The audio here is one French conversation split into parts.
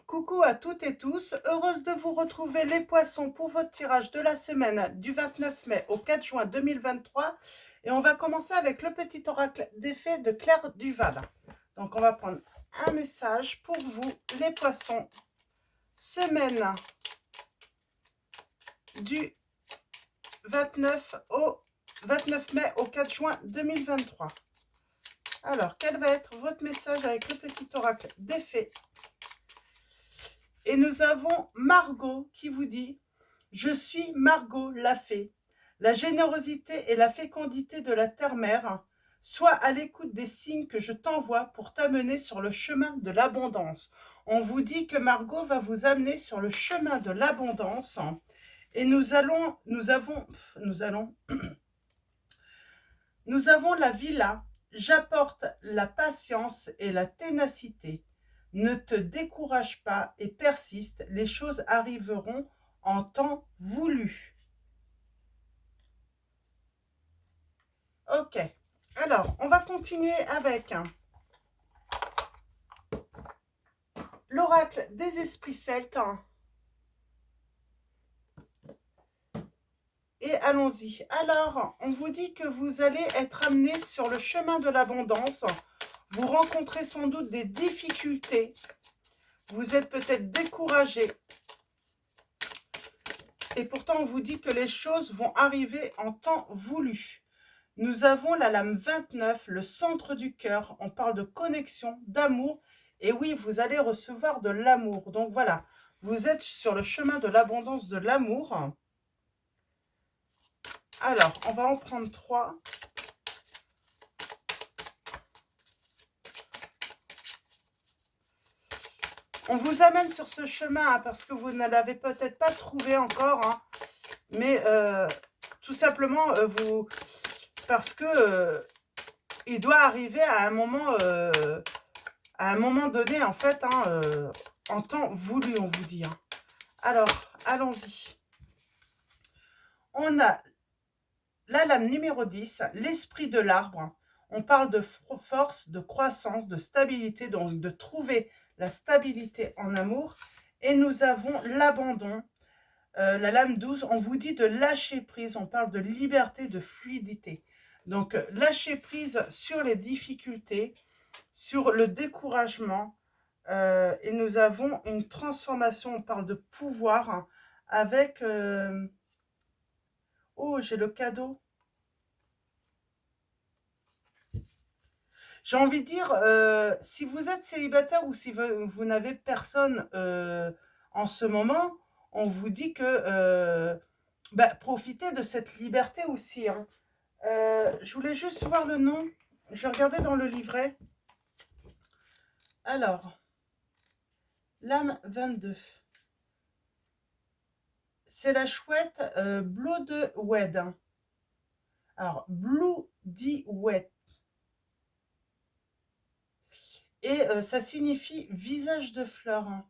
Coucou à toutes et tous, heureuse de vous retrouver les poissons pour votre tirage de la semaine du 29 mai au 4 juin 2023. Et on va commencer avec le petit oracle des fées de Claire Duval. Donc on va prendre un message pour vous, les poissons, semaine du 29 mai au 4 juin 2023. Alors, quel va être votre message avec le petit oracle des fées? Et nous avons Margot qui vous dit « Je suis Margot la fée. La générosité et la fécondité de la terre-mère, sois à l'écoute des signes que je t'envoie pour t'amener sur le chemin de l'abondance. » On vous dit que Margot va vous amener sur le chemin de l'abondance. Et nous avons la villa. J'apporte la patience et la ténacité. Ne te décourage pas et persiste, les choses arriveront en temps voulu. Ok, alors on va continuer avec l'oracle des esprits celtes. Et allons-y. Alors, on vous dit que vous allez être amené sur le chemin de l'abondance. Vous rencontrez sans doute des difficultés. Vous êtes peut-être découragé. Et pourtant, on vous dit que les choses vont arriver en temps voulu. Nous avons la lame 29, le centre du cœur. On parle de connexion, d'amour. Et oui, vous allez recevoir de l'amour. Donc voilà, vous êtes sur le chemin de l'abondance de l'amour. Alors, on va en prendre 3. On vous amène sur ce chemin hein, parce que vous ne l'avez peut-être pas trouvé encore. Hein, mais tout simplement, parce que il doit arriver à un moment donné, en fait, hein, en temps voulu, on vous dit. Hein. Alors, allons-y. On a la lame numéro 10, l'esprit de l'arbre. On parle de force, de croissance, de stabilité, donc de trouver la stabilité en amour. Et nous avons l'abandon, la lame 12, on vous dit de lâcher prise, on parle de liberté, de fluidité. Donc, lâcher prise sur les difficultés, sur le découragement. Et nous avons une transformation, on parle de pouvoir, hein, avec... oh, j'ai le cadeau. J'ai envie de dire, si vous êtes célibataire ou si vous n'avez personne en ce moment, on vous dit que profitez de cette liberté aussi. Hein. Je voulais juste voir le nom. Je regardais dans le livret. Alors, lame 22. C'est la chouette Bloody Wed. Hein. Alors, Bloody Wed. Et ça signifie visage de fleur. Hein.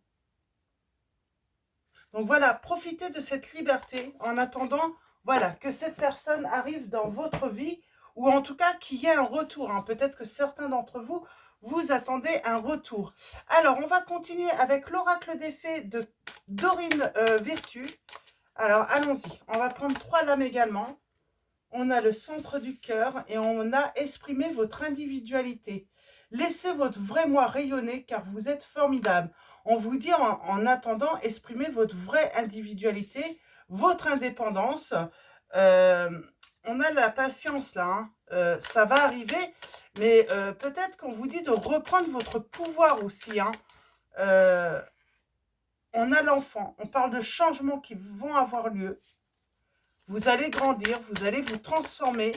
Donc voilà, profitez de cette liberté en attendant voilà, que cette personne arrive dans votre vie ou en tout cas qu'il y ait un retour. Hein. Peut-être que certains d'entre vous, vous attendez un retour. Alors, on va continuer avec l'oracle des fées de Dorine Virtue. Alors, allons-y. On va prendre 3 lames également. On a le centre du cœur et on a exprimé votre individualité. Laissez votre vrai moi rayonner car vous êtes formidable. On vous dit en attendant, exprimez votre vraie individualité, votre indépendance. On a la patience là, hein. Ça va arriver, mais peut-être qu'on vous dit de reprendre votre pouvoir aussi. Hein. On a l'enfant, on parle de changements qui vont avoir lieu. Vous allez grandir, vous allez vous transformer.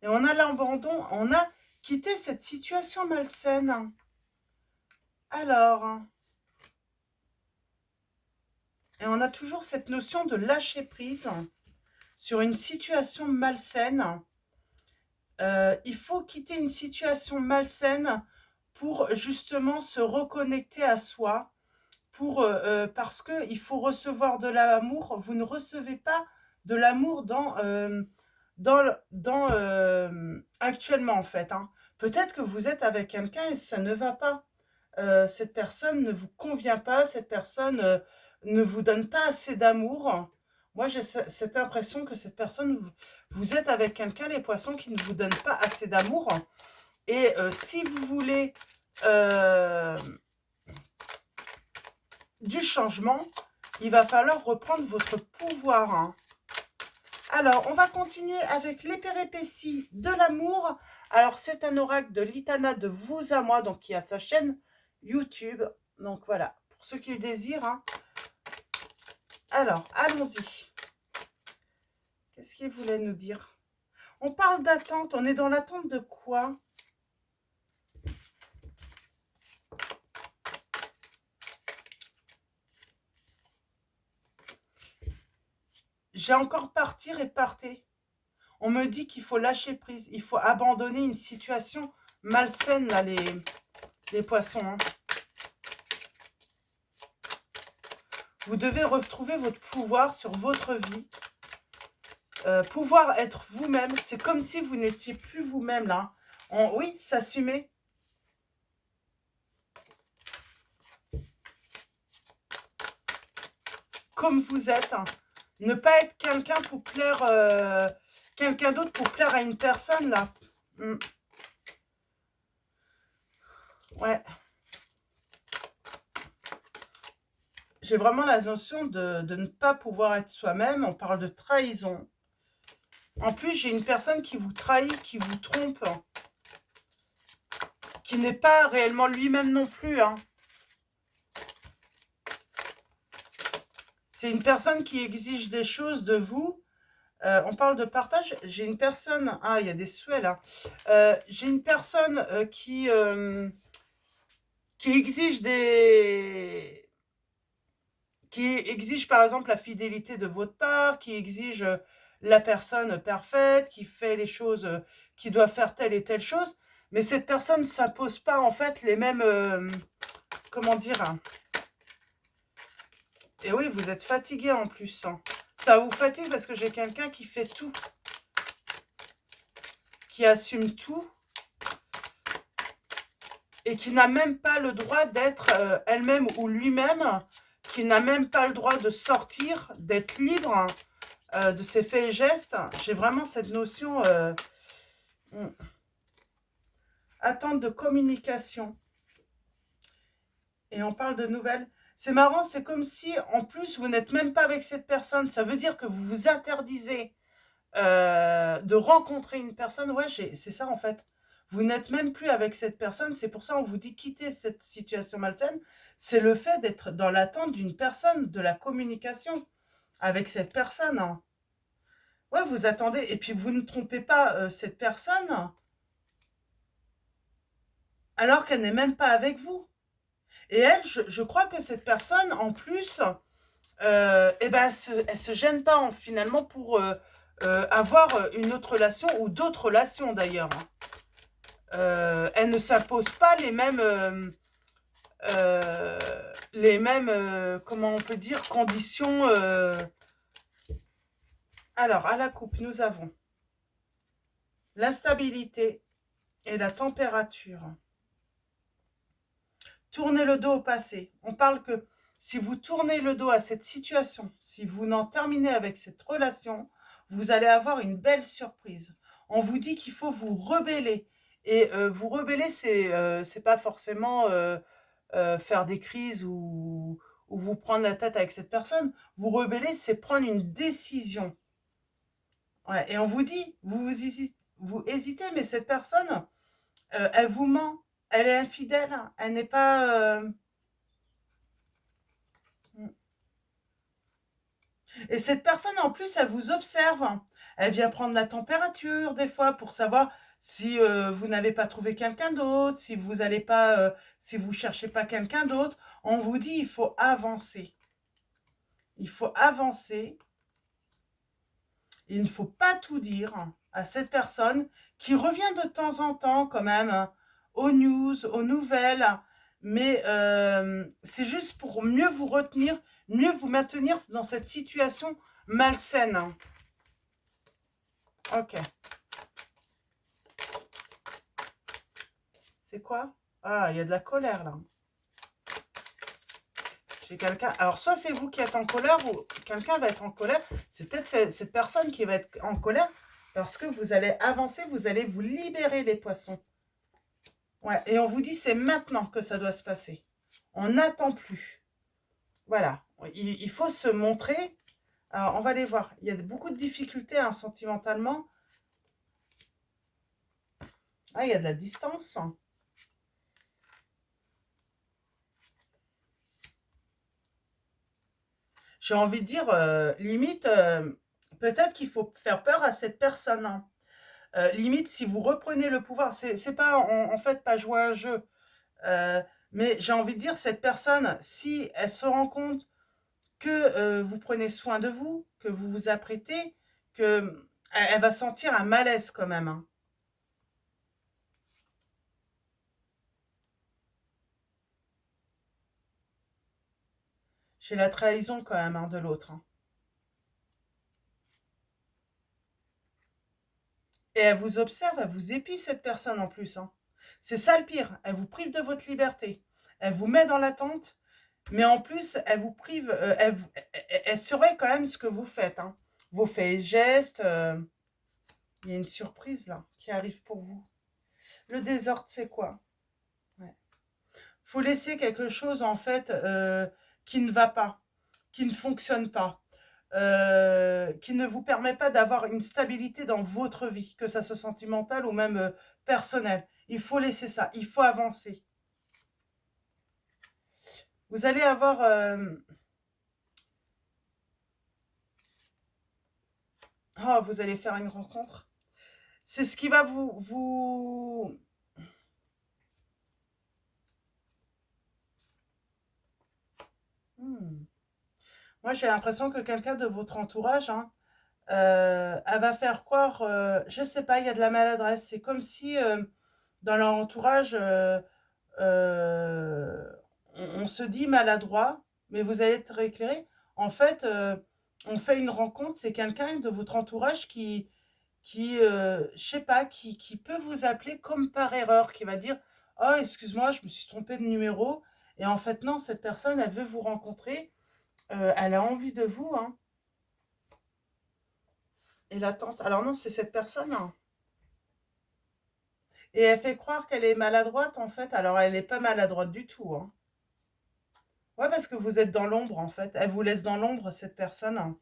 Et on a l'abandon, on a quitté cette situation malsaine. Alors, et on a toujours cette notion de lâcher prise sur une situation malsaine. Il faut quitter une situation malsaine pour justement se reconnecter à soi, parce qu'il faut recevoir de l'amour. Vous ne recevez pas de l'amour actuellement, en fait, hein. Peut-être que vous êtes avec quelqu'un et ça ne va pas. Cette personne ne vous convient pas, cette personne ne vous donne pas assez d'amour. Moi, j'ai cette impression que cette personne, vous êtes avec quelqu'un, les poissons, qui ne vous donne pas assez d'amour. Et si vous voulez du changement, il va falloir reprendre votre pouvoir, hein. Alors, on va continuer avec les péripéties de l'amour. Alors, c'est un oracle de Litana de Vous à Moi, donc qui a sa chaîne YouTube. Donc voilà, pour ceux qui le désirent, hein. Alors, allons-y. Qu'est-ce qu'il voulait nous dire? On parle d'attente. On est dans l'attente de quoi? J'ai encore partir et partez. On me dit qu'il faut lâcher prise. Il faut abandonner une situation malsaine, là, les poissons, hein. Vous devez retrouver votre pouvoir sur votre vie. Pouvoir être vous-même. C'est comme si vous n'étiez plus vous-même, là. Oui, s'assumer. Comme vous êtes, hein. Ne pas être quelqu'un pour plaire... quelqu'un d'autre pour plaire à une personne, là. Ouais. J'ai vraiment la notion de ne pas pouvoir être soi-même. On parle de trahison. En plus, j'ai une personne qui vous trahit, qui vous trompe, qui n'est pas réellement lui-même non plus, hein. C'est une personne qui exige des choses de vous. On parle de partage. J'ai une personne... Ah, il y a des souhaits, là. J'ai une personne qui exige des... Qui exige, par exemple, la fidélité de votre part, qui exige la personne parfaite, qui fait les choses, qui doit faire telle et telle chose. Mais cette personne ne s'impose pas, en fait, les mêmes... comment dire, hein. Et oui, vous êtes fatigué en plus, hein. Ça vous fatigue parce que j'ai quelqu'un qui fait tout. Qui assume tout. Et qui n'a même pas le droit d'être elle-même ou lui-même. Qui n'a même pas le droit de sortir, d'être libre de ses faits et gestes. J'ai vraiment cette notion... attente de communication. Et on parle de nouvelles. C'est marrant, c'est comme si, en plus, vous n'êtes même pas avec cette personne. Ça veut dire que vous vous interdisez de rencontrer une personne. Ouais, c'est ça, en fait. Vous n'êtes même plus avec cette personne. C'est pour ça qu'on vous dit quitter cette situation malsaine. C'est le fait d'être dans l'attente d'une personne, de la communication avec cette personne, hein. Ouais, vous attendez. Et puis, vous ne trompez pas cette personne alors qu'elle n'est même pas avec vous. Et elle, je crois que cette personne, en plus, eh ben, elle se gêne pas, hein, finalement, pour avoir une autre relation, ou d'autres relations d'ailleurs. Elle ne s'impose pas les mêmes comment on peut dire, conditions. Alors, à la coupe, nous avons l'instabilité et la température. Tournez le dos au passé. On parle que si vous tournez le dos à cette situation, si vous n'en terminez avec cette relation, vous allez avoir une belle surprise. On vous dit qu'il faut vous rebeller. Et vous rebeller, c'est pas forcément faire des crises ou vous prendre la tête avec cette personne. Vous rebeller, c'est prendre une décision. Ouais, et on vous dit, vous hésitez, mais cette personne, elle vous ment. Elle est infidèle, elle n'est pas... Et cette personne, en plus, elle vous observe. Elle vient prendre la température, des fois, pour savoir si vous n'avez pas trouvé quelqu'un d'autre, si vous allez pas, si vous cherchez pas quelqu'un d'autre. On vous dit, il faut avancer. Il faut avancer. Il ne faut pas tout dire à cette personne qui revient de temps en temps, quand même, aux news, aux nouvelles. Mais c'est juste pour mieux vous retenir, mieux vous maintenir dans cette situation malsaine. Ok. C'est quoi? Ah, il y a de la colère, là. J'ai quelqu'un... Alors, soit c'est vous qui êtes en colère, ou quelqu'un va être en colère. C'est peut-être cette personne qui va être en colère parce que vous allez avancer, vous allez vous libérer, les poissons. Ouais, et on vous dit, c'est maintenant que ça doit se passer. On n'attend plus. Voilà. Il faut se montrer. Alors, on va les voir. Il y a beaucoup de difficultés, hein, sentimentalement. Ah, il y a de la distance. J'ai envie de dire, limite, peut-être qu'il faut faire peur à cette personne, hein. Limite, si vous reprenez le pouvoir, c'est pas en fait pas jouer à un jeu. euh, mais j'ai envie de dire, cette personne, si elle se rend compte que vous prenez soin de vous, que vous vous apprêtez, que elle va sentir un malaise quand même, hein. J'ai la trahison quand même, hein, de l'autre, hein. Et elle vous observe, elle vous épie cette personne en plus, hein. C'est ça le pire, elle vous prive de votre liberté. Elle vous met dans l'attente, mais en plus, elle vous prive, elle surveille quand même ce que vous faites, hein. Vos faits et gestes. Il y a une surprise là qui arrive pour vous. Le désordre, c'est quoi? Ouais. Faut laisser quelque chose en fait qui ne va pas, qui ne fonctionne pas, qui ne vous permet pas d'avoir une stabilité dans votre vie, que ça soit sentimentale ou même personnelle. Il faut laisser ça, il faut avancer. Vous allez avoir... oh, vous allez faire une rencontre. C'est ce qui va vous... Hmm. Moi, j'ai l'impression que quelqu'un de votre entourage, hein, elle va faire croire, je sais pas, il y a de la maladresse. C'est comme si dans leur entourage, euh, on se dit maladroit, mais vous allez être éclairé. En fait, on fait une rencontre, c'est quelqu'un de votre entourage qui je sais pas, qui peut vous appeler comme par erreur, qui va dire, oh, excuse-moi, je me suis trompé de numéro. Et en fait, non, cette personne, elle veut vous rencontrer, elle a envie de vous, hein. Et l'attente, alors non, c'est cette personne, hein. Et elle fait croire qu'elle est maladroite, en fait. Alors, elle n'est pas maladroite du tout, hein. Ouais, parce que vous êtes dans l'ombre, en fait. Elle vous laisse dans l'ombre, cette personne, hein.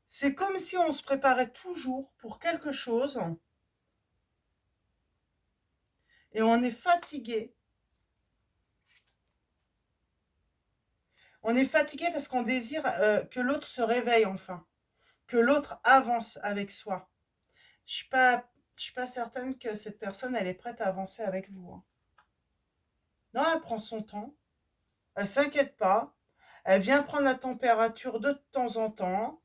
C'est comme si on se préparait toujours pour quelque chose et on est fatigué. On est fatigué parce qu'on désire que l'autre se réveille enfin, que l'autre avance avec soi. Je suis pas certaine que cette personne, elle est prête à avancer avec vous, hein. Non, elle prend son temps. Elle s'inquiète pas. Elle vient prendre la température de temps en temps.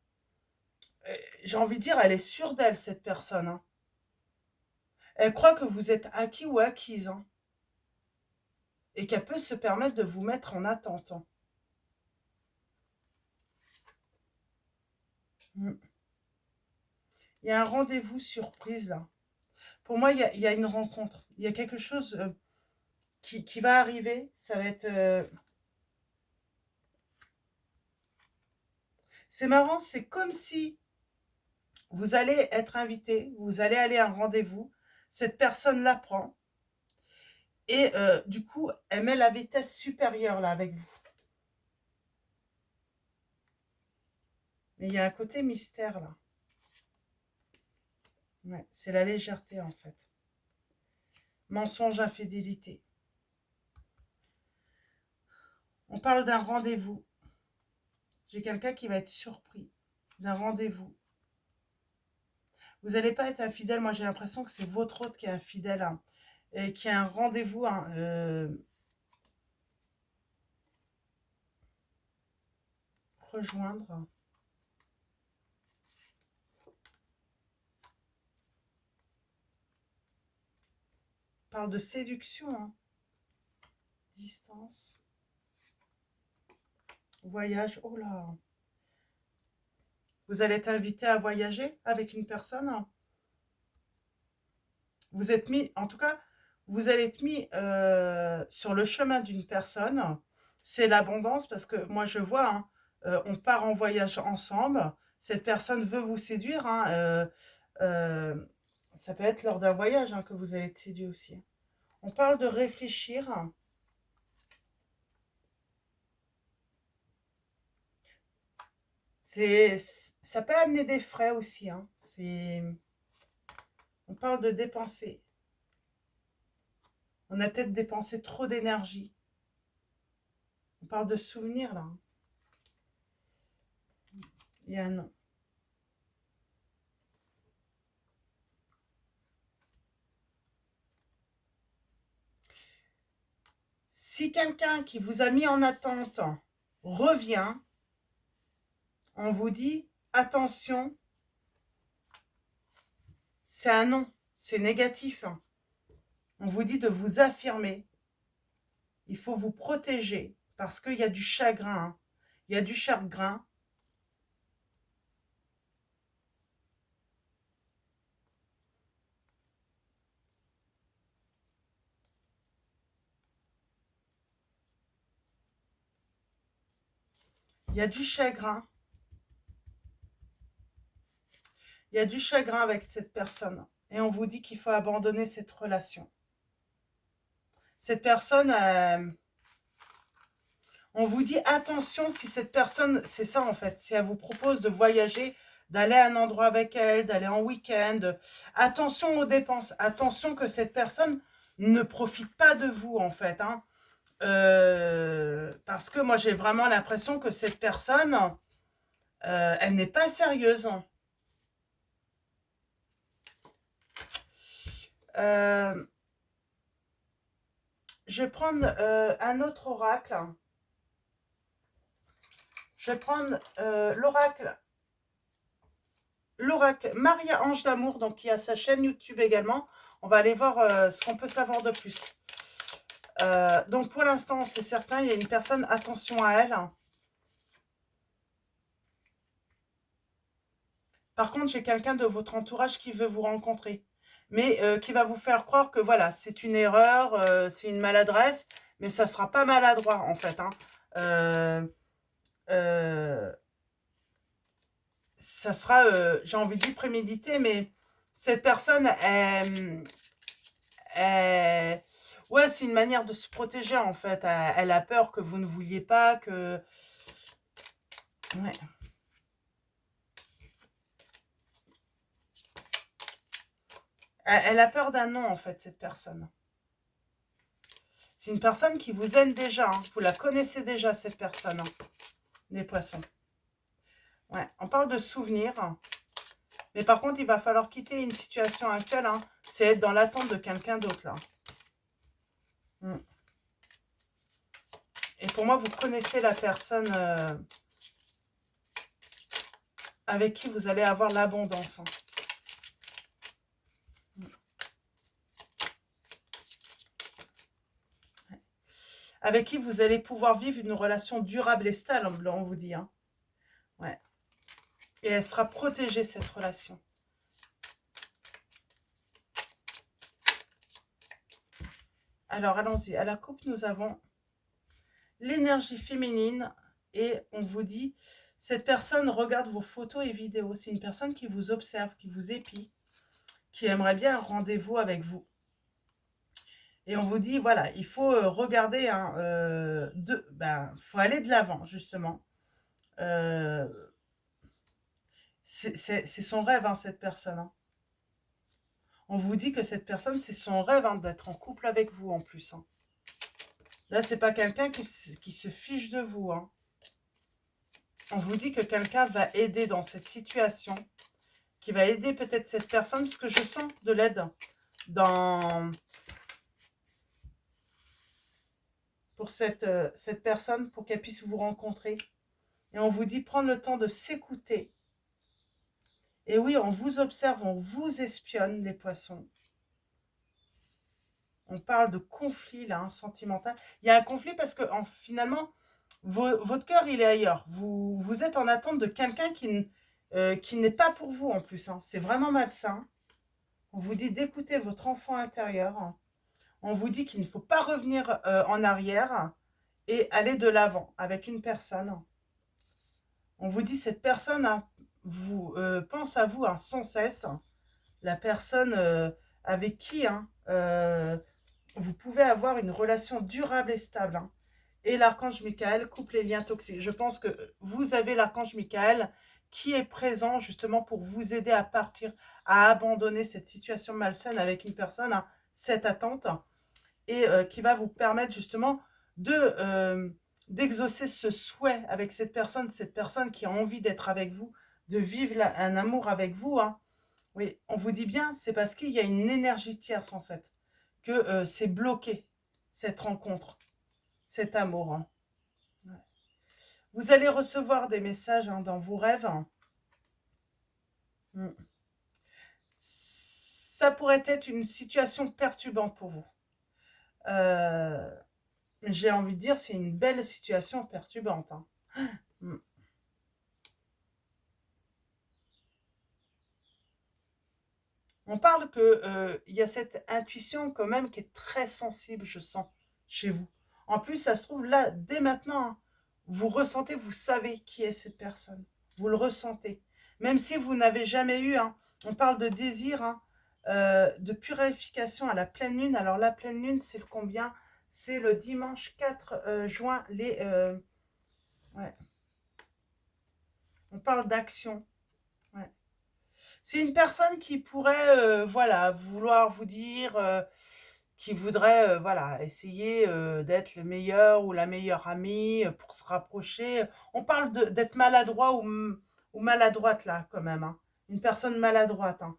J'ai envie de dire, elle est sûre d'elle, cette personne, hein. Elle croit que vous êtes acquis ou acquise, hein, et qu'elle peut se permettre de vous mettre en attente, hein. Mm. Il y a un rendez-vous surprise là. Pour moi, il y a une rencontre. Il y a quelque chose qui va arriver. Ça va être... c'est marrant, c'est comme si vous allez être invité, vous allez aller à un rendez-vous, cette personne l'apprend, et du coup, elle met la vitesse supérieure là avec vous. Mais il y a un côté mystère là. Ouais, c'est la légèreté en fait. Mensonge, infidélité. On parle d'un rendez-vous. J'ai quelqu'un qui va être surpris d'un rendez-vous. Vous n'allez pas être infidèle. Moi, j'ai l'impression que c'est votre hôte qui est infidèle, hein, et qui a un rendez-vous, hein, rejoindre. On parle de séduction, hein. Distance. Voyage, oh là. Vous allez être invité à voyager avec une personne. Vous êtes mis, en tout cas, vous allez être mis sur le chemin d'une personne. C'est l'abondance parce que moi je vois, hein, on part en voyage ensemble. Cette personne veut vous séduire. Hein, euh, ça peut être lors d'un voyage hein, que vous allez être séduit aussi. On parle de réfléchir. C'est, ça peut amener des frais aussi. Hein. On parle de dépenser. On a peut-être dépensé trop d'énergie. On parle de souvenirs là. Hein. Il y a un non. Si quelqu'un qui vous a mis en attente revient, on vous dit attention, c'est un non, c'est négatif. Hein. On vous dit de vous affirmer. Il faut vous protéger parce qu'il y a du chagrin. Hein. Il y a du chagrin. Il y a du chagrin. Il y a du chagrin avec cette personne. Et on vous dit qu'il faut abandonner cette relation. Cette personne, on vous dit attention si cette personne, c'est ça en fait, si elle vous propose de voyager, d'aller à un endroit avec elle, d'aller en week-end, attention aux dépenses, attention que cette personne ne profite pas de vous en fait. Hein. Parce que moi j'ai vraiment l'impression que cette personne, elle n'est pas sérieuse. Je vais prendre un autre oracle. Je vais prendre l'oracle Maria Ange d'Amour, donc qui a sa chaîne YouTube également. On va aller voir ce qu'on peut savoir de plus. Donc pour l'instant, c'est certain, il y a une personne, attention à elle. Par contre, j'ai quelqu'un de votre entourage qui veut vous rencontrer, mais qui va vous faire croire que voilà, c'est une erreur, c'est une maladresse, mais ça ne sera pas maladroit en fait. Hein. Euh, euh, ça sera, j'ai envie de dire prémédité, mais cette personne, ouais, c'est une manière de se protéger en fait. Elle a peur que vous ne vouliez pas, que... Ouais. Elle a peur d'un non en fait, cette personne. C'est une personne qui vous aime déjà. Hein. Vous la connaissez déjà, cette personne. Hein. Les poissons. Ouais, on parle de souvenirs. Mais par contre, il va falloir quitter une situation actuelle. Hein. C'est être dans l'attente de quelqu'un d'autre, là. Et pour moi, vous connaissez la personne avec qui vous allez avoir l'abondance. Hein. Avec qui vous allez pouvoir vivre une relation durable et stable, on vous dit. Hein. Ouais. Et elle sera protégée, cette relation. Alors, allons-y. À la coupe, nous avons l'énergie féminine. Et on vous dit, cette personne regarde vos photos et vidéos. C'est une personne qui vous observe, qui vous épie, qui aimerait bien un rendez-vous avec vous. Et on vous dit, voilà, il faut regarder, hein, faut aller de l'avant, justement. C'est son rêve, hein, cette personne. Hein. On vous dit que cette personne, c'est son rêve hein, d'être en couple avec vous, en plus. Hein. Là, c'est pas quelqu'un qui se fiche de vous. Hein. On vous dit que quelqu'un va aider dans cette situation, qui va aider peut-être cette personne, parce que je sens de l'aide pour cette personne, pour qu'elle puisse vous rencontrer. Et on vous dit prendre le temps de s'écouter. Et oui, on vous observe, on vous espionne, les poissons. On parle de conflit, là, hein, sentimental. Il y a un conflit parce que finalement, Votre cœur, il est ailleurs. Vous êtes en attente de quelqu'un qui n'est pas pour vous en plus, hein. C'est vraiment malsain. On vous dit d'écouter votre enfant intérieur, hein. On vous dit qu'il ne faut pas revenir en arrière et aller de l'avant avec une personne. On vous dit cette personne hein, pense à vous hein, sans cesse. La personne avec qui hein, vous pouvez avoir une relation durable et stable. Hein. Et l'archange Michael coupe les liens toxiques. Je pense que vous avez l'archange Michael qui est présent justement pour vous aider à partir, à abandonner cette situation malsaine avec une personne, hein, cette attente, et qui va vous permettre justement d'exaucer ce souhait avec cette personne qui a envie d'être avec vous, de vivre un amour avec vous. Hein. Oui, on vous dit bien, c'est parce qu'il y a une énergie tierce en fait, que c'est bloqué, cette rencontre, cet amour. Hein. Ouais. Vous allez recevoir des messages hein, dans vos rêves. Hein. Ça pourrait être une situation perturbante pour vous. J'ai envie de dire, c'est une belle situation perturbante. Hein. On parle que y a cette intuition quand même qui est très sensible, je sens, chez vous. En plus, ça se trouve là, dès maintenant, hein, vous ressentez, vous savez qui est cette personne. Vous le ressentez. Même si vous n'avez jamais eu, hein, on parle de désir, hein, de purification à la pleine lune. Alors la pleine lune, c'est le combien? C'est le dimanche 4 juin. Ouais. On parle d'action. Ouais. C'est une personne qui pourrait, voilà, vouloir vous dire, qui voudrait, voilà, essayer d'être le meilleur ou la meilleure amie pour se rapprocher. On parle d'être maladroit ou maladroite là, quand même. Hein. Une personne maladroite, hein,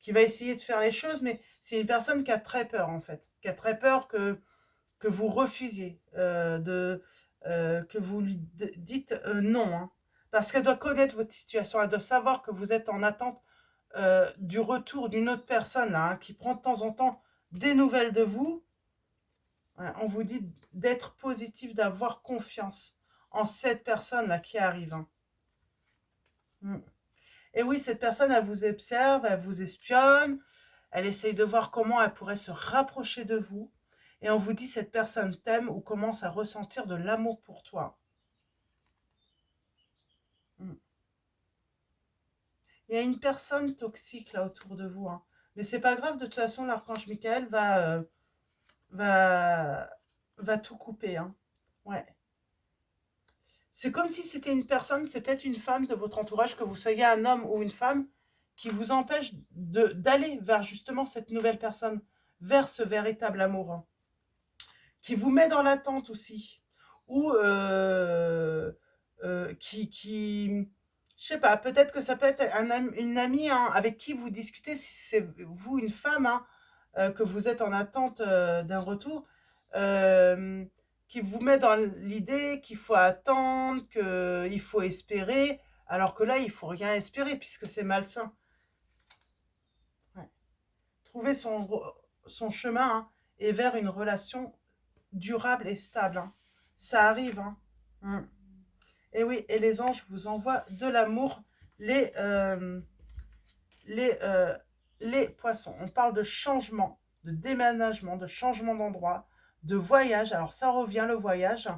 qui va essayer de faire les choses, mais c'est une personne qui a très peur en fait, qui a très peur que vous refusiez, que vous lui dites non. Hein. Parce qu'elle doit connaître votre situation, elle doit savoir que vous êtes en attente du retour d'une autre personne là, hein, qui prend de temps en temps des nouvelles de vous. Ouais, on vous dit d'être positif, d'avoir confiance en cette personne-là qui arrive. Hein. Et oui, cette personne, elle vous observe, elle vous espionne, elle essaye de voir comment elle pourrait se rapprocher de vous. Et on vous dit, cette personne t'aime ou commence à ressentir de l'amour pour toi. Il y a une personne toxique là autour de vous. Hein. Mais c'est pas grave, de toute façon, l'archange Michael va, va tout couper. Hein. Ouais. C'est comme si c'était une personne, c'est peut-être une femme de votre entourage, que vous soyez un homme ou une femme, qui vous empêche d'aller vers justement cette nouvelle personne, vers ce véritable amour. Hein. Qui vous met dans l'attente aussi. Ou je sais pas, peut-être que ça peut être une amie hein, avec qui vous discutez, si c'est vous une femme, hein, que vous êtes en attente d'un retour, euh, qui vous met dans l'idée qu'il faut attendre, qu'il faut espérer, alors que là, il faut rien espérer puisque c'est malsain. Ouais. Trouver son chemin hein, et vers une relation durable et stable. Hein. Ça arrive. Hein. Et oui, et les anges vous envoient de l'amour, les, euh, les, euh, les poissons. On parle de changement, de déménagement, de changement d'endroit, de voyage. Alors ça revient le voyage.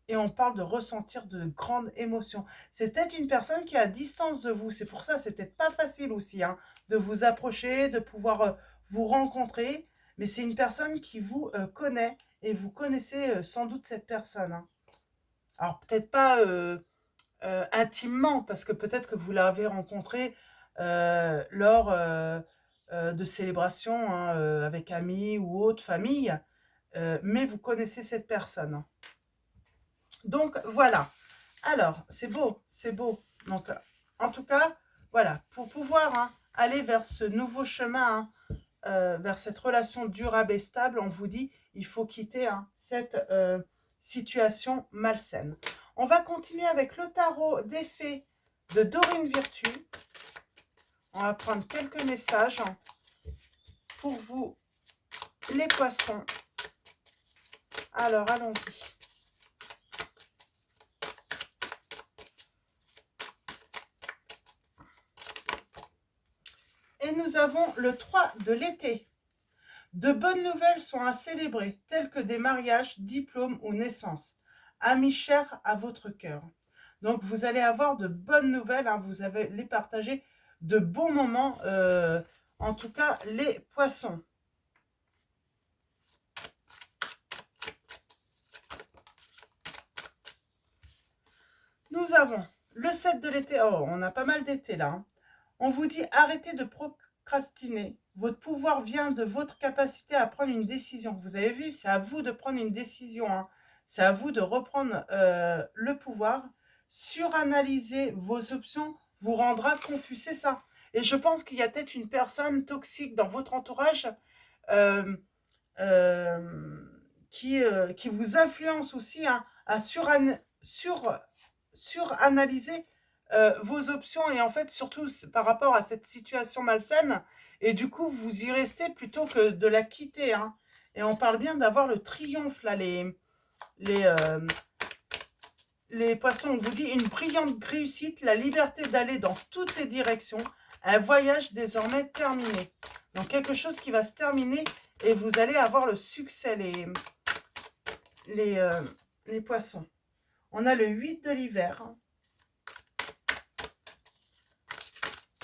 Et on parle de ressentir de grandes émotions. C'est peut-être une personne qui est à distance de vous. C'est pour ça, c'est peut-être pas facile aussi hein, de vous approcher, de pouvoir vous rencontrer. Mais c'est une personne qui vous connaît et vous connaissez sans doute cette personne. Hein. Alors peut-être pas intimement, parce que peut-être que vous l'avez rencontrée lors de célébrations hein, avec amis ou autre famille, mais vous connaissez cette personne. Hein. Donc voilà. Alors, c'est beau, c'est beau. Donc, en tout cas, voilà, pour pouvoir hein, aller vers ce nouveau chemin, hein, vers cette relation durable et stable, on vous dit, il faut quitter hein, cette situation malsaine. On va continuer avec le tarot des fées de Dorine Virtue. On va prendre quelques messages hein, pour vous, les poissons. Alors, allons-y. Et nous avons le 3 de l'été. De bonnes nouvelles sont à célébrer, telles que des mariages, diplômes ou naissances. Amis chers à votre cœur. Donc, vous allez avoir de bonnes nouvelles, hein, vous allez les partager de bons moments, en tout cas les poissons. Nous avons le 7 de l'été. Oh, on a pas mal d'été là. Hein. On vous dit arrêtez de procrastiner. Votre pouvoir vient de votre capacité à prendre une décision. Vous avez vu, c'est à vous de prendre une décision. Hein. C'est à vous de reprendre le pouvoir. Suranalyser vos options vous rendra confus, c'est ça. Et je pense qu'il y a peut-être une personne toxique dans votre entourage euh, qui vous influence aussi hein, à suranalyser vos options et en fait surtout par rapport à cette situation malsaine et du coup vous y restez plutôt que de la quitter hein. Et on parle bien d'avoir le triomphe là les, les poissons. On vous dit une brillante réussite, la liberté d'aller dans toutes les directions, un voyage désormais terminé. Donc quelque chose qui va se terminer et vous allez avoir le succès les poissons. On a le 8 de l'hiver.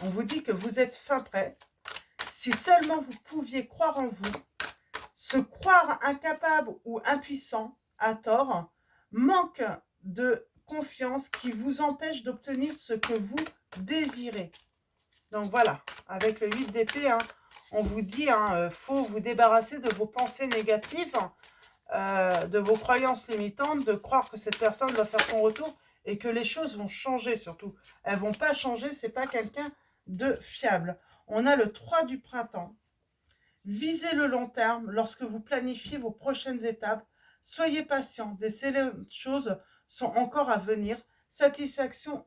On vous dit que vous êtes fin prêt. Si seulement vous pouviez croire en vous, se croire incapable ou impuissant, à tort, manque de confiance qui vous empêche d'obtenir ce que vous désirez. Donc voilà, avec le 8 d'épée, hein, on vous dit, faut vous débarrasser de vos pensées négatives, de vos croyances limitantes, de croire que cette personne va faire son retour et que les choses vont changer surtout. Elles ne vont pas changer, c'est pas quelqu'un de fiable. On a le 3 du printemps. Visez le long terme lorsque vous planifiez vos prochaines étapes. Soyez patient, d'excellentes choses sont encore à venir. Satisfaction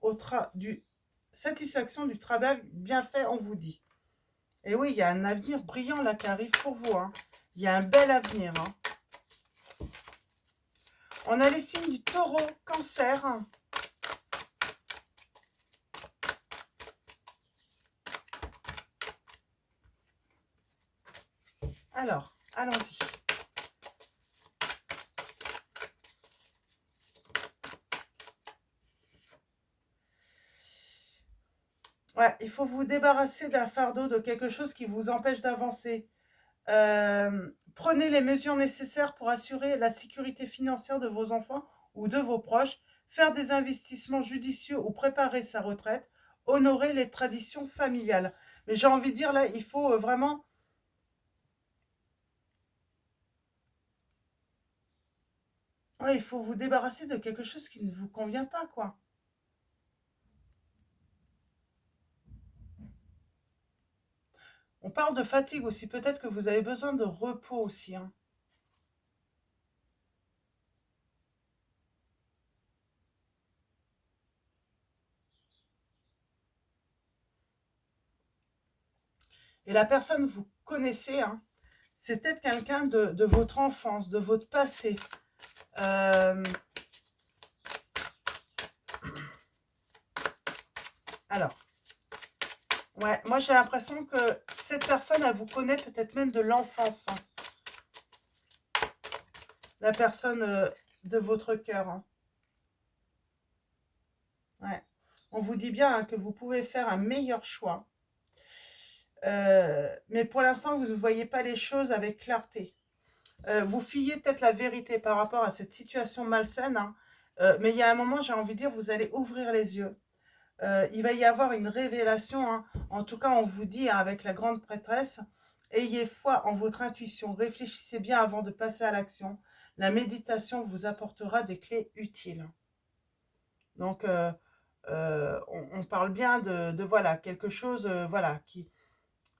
du travail bien fait, on vous dit. Et oui, il y a un avenir brillant là qui arrive pour vous. Hein. Il y a un bel avenir. Hein. On a les signes du taureau, cancer. Alors, allons-y. Ouais, il faut vous débarrasser d'un fardeau, de quelque chose qui vous empêche d'avancer. Prenez les mesures nécessaires pour assurer la sécurité financière de vos enfants ou de vos proches, faire des investissements judicieux ou préparer sa retraite, honorer les traditions familiales. Mais j'ai envie de dire là, il faut vraiment... Ouais, il faut vous débarrasser de quelque chose qui ne vous convient pas, quoi. On parle de fatigue aussi, peut-être que vous avez besoin de repos aussi, hein. Et la personne que vous connaissez, hein, c'est peut-être quelqu'un de votre enfance, de votre passé. Alors, ouais, moi j'ai l'impression que cette personne, elle vous connaît peut-être même de l'enfance. Hein. La personne de votre cœur. Hein. Ouais. On vous dit bien hein, que vous pouvez faire un meilleur choix. Mais pour l'instant, vous ne voyez pas les choses avec clarté. Vous fuyez peut-être la vérité par rapport à cette situation malsaine. Hein. Mais il y a un moment, j'ai envie de dire, vous allez ouvrir les yeux. Il va y avoir une révélation. Hein. En tout cas, on vous dit hein, avec la grande prêtresse, ayez foi en votre intuition. Réfléchissez bien avant de passer à l'action. La méditation vous apportera des clés utiles. Donc, on parle bien de voilà, quelque chose, voilà, qui...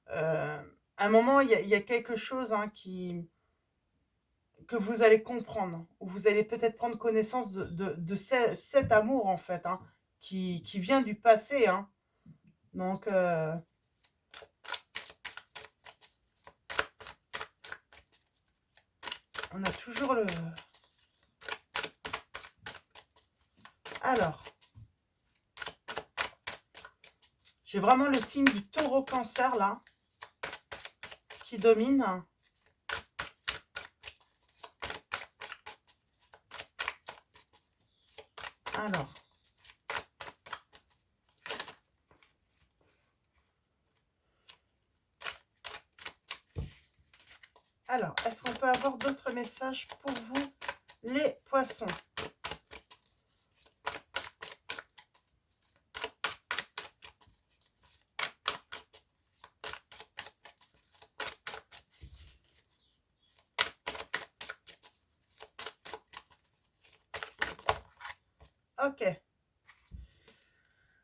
à un moment, il y a quelque chose hein, que vous allez comprendre, ou vous allez peut-être prendre connaissance de cet amour, en fait, hein, qui vient du passé. Hein. Donc, on a toujours le... Alors, J'ai vraiment le signe du taureau cancer là, qui domine. Alors. Alors, est-ce qu'on peut avoir d'autres messages pour vous, les poissons? Ok.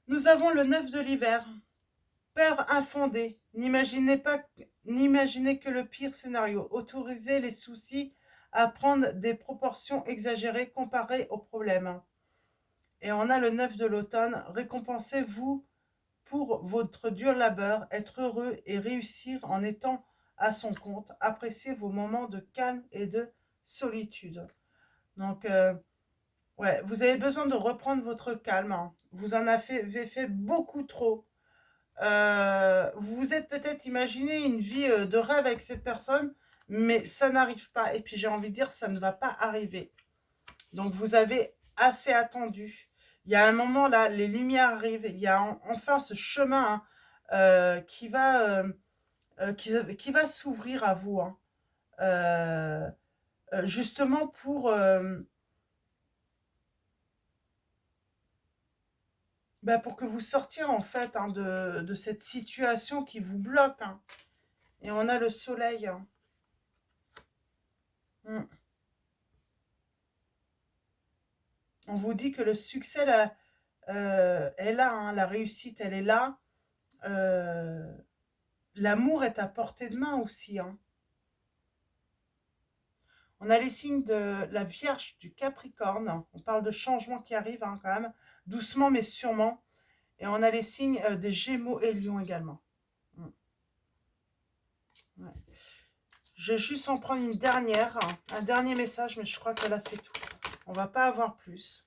Nous avons le 9 de l'hiver. Peur infondée. N'imaginez que le pire scénario. Autorisez les soucis à prendre des proportions exagérées comparées aux problèmes. Et on a le 9 de l'automne. Récompensez-vous pour votre dur labeur, être heureux et réussir en étant à son compte. Appréciez vos moments de calme et de solitude. Donc, ouais, vous avez besoin de reprendre votre calme. Hein. Vous en avez fait beaucoup trop. Vous vous êtes peut-être imaginé une vie de rêve avec cette personne, mais ça n'arrive pas. Et puis j'ai envie de dire, ça ne va pas arriver. Donc vous avez assez attendu. Il y a un moment là, les lumières arrivent. Il y a enfin ce chemin hein, qui va s'ouvrir à vous. Hein. Justement pour que vous sortiez en fait hein, de cette situation qui vous bloque. Hein. Et on a le soleil. Hein. On vous dit que le succès là, est là, hein, la réussite elle est là. L'amour est à portée de main aussi. Hein. On a les signes de la Vierge du Capricorne. On parle de changements qui arrivent hein, quand même, doucement mais sûrement. Et on a les signes des Gémeaux et Lions également. Ouais. Je vais juste en prendre une dernière, un dernier message, mais je crois que là c'est tout. On ne va pas avoir plus.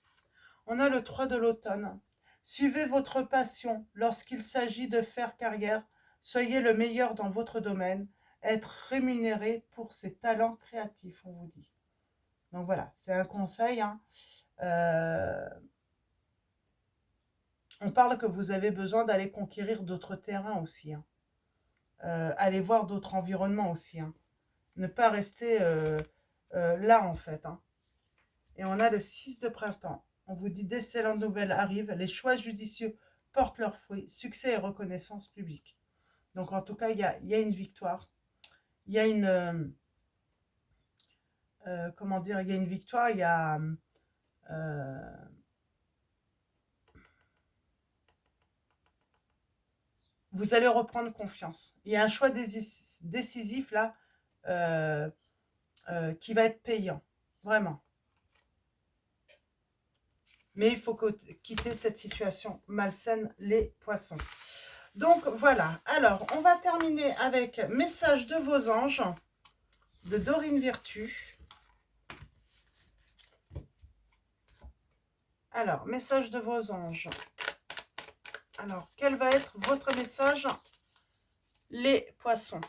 On a le 3 de l'automne. Suivez votre passion lorsqu'il s'agit de faire carrière. Soyez le meilleur dans votre domaine. Être rémunéré pour ses talents créatifs, on vous dit. Donc voilà, c'est un conseil. Hein. On parle que vous avez besoin d'aller conquérir d'autres terrains aussi. Hein. Aller voir d'autres environnements aussi. Hein. Ne pas rester là en fait. Hein. Et on a le 6 de printemps. On vous dit d'excellentes nouvelles arrivent. Les choix judicieux portent leurs fruits. Succès et reconnaissance publique. Donc en tout cas, il y a une victoire. Il y a une... comment dire? Il y a une victoire. Il y a... vous allez reprendre confiance. Il y a un choix décisif là qui va être payant. Vraiment. Mais il faut quitter cette situation malsaine, les poissons. Donc voilà, alors on va terminer avec message de vos anges de Dorine Virtue. Alors, message de vos anges. Alors, quel va être votre message, les poissons,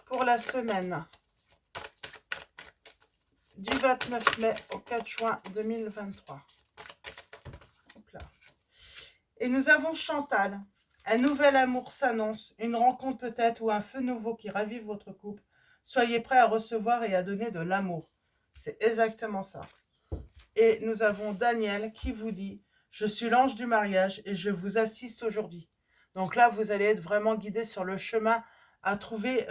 pour la semaine du 29 mai au 4 juin 2023. Hop là. Et nous avons Chantal. Un nouvel amour s'annonce, une rencontre peut-être ou un feu nouveau qui ravive votre couple. Soyez prêts à recevoir et à donner de l'amour. C'est exactement ça. Et nous avons Daniel qui vous dit « Je suis l'ange du mariage et je vous assiste aujourd'hui. » Donc là, vous allez être vraiment guidé sur le chemin à trouver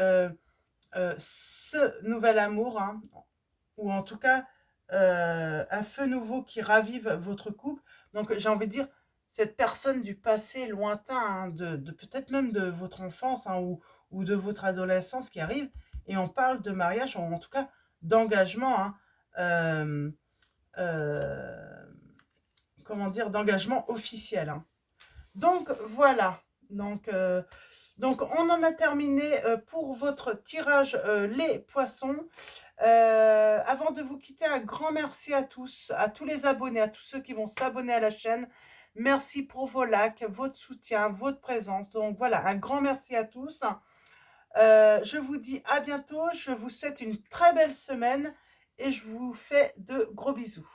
ce nouvel amour, hein, ou en tout cas un feu nouveau qui ravive votre couple. Donc j'ai envie de dire, cette personne du passé lointain, hein, de peut-être même de votre enfance hein, ou de votre adolescence qui arrive, et on parle de mariage, ou en tout cas d'engagement, hein, comment dire, d'engagement officiel. Hein. Donc voilà, donc on en a terminé pour votre tirage les poissons. Avant de vous quitter, un grand merci à tous les abonnés, à tous ceux qui vont s'abonner à la chaîne. Merci pour vos likes, votre soutien, votre présence. Donc voilà, un grand merci à tous. Je vous dis à bientôt. Je vous souhaite une très belle semaine et je vous fais de gros bisous.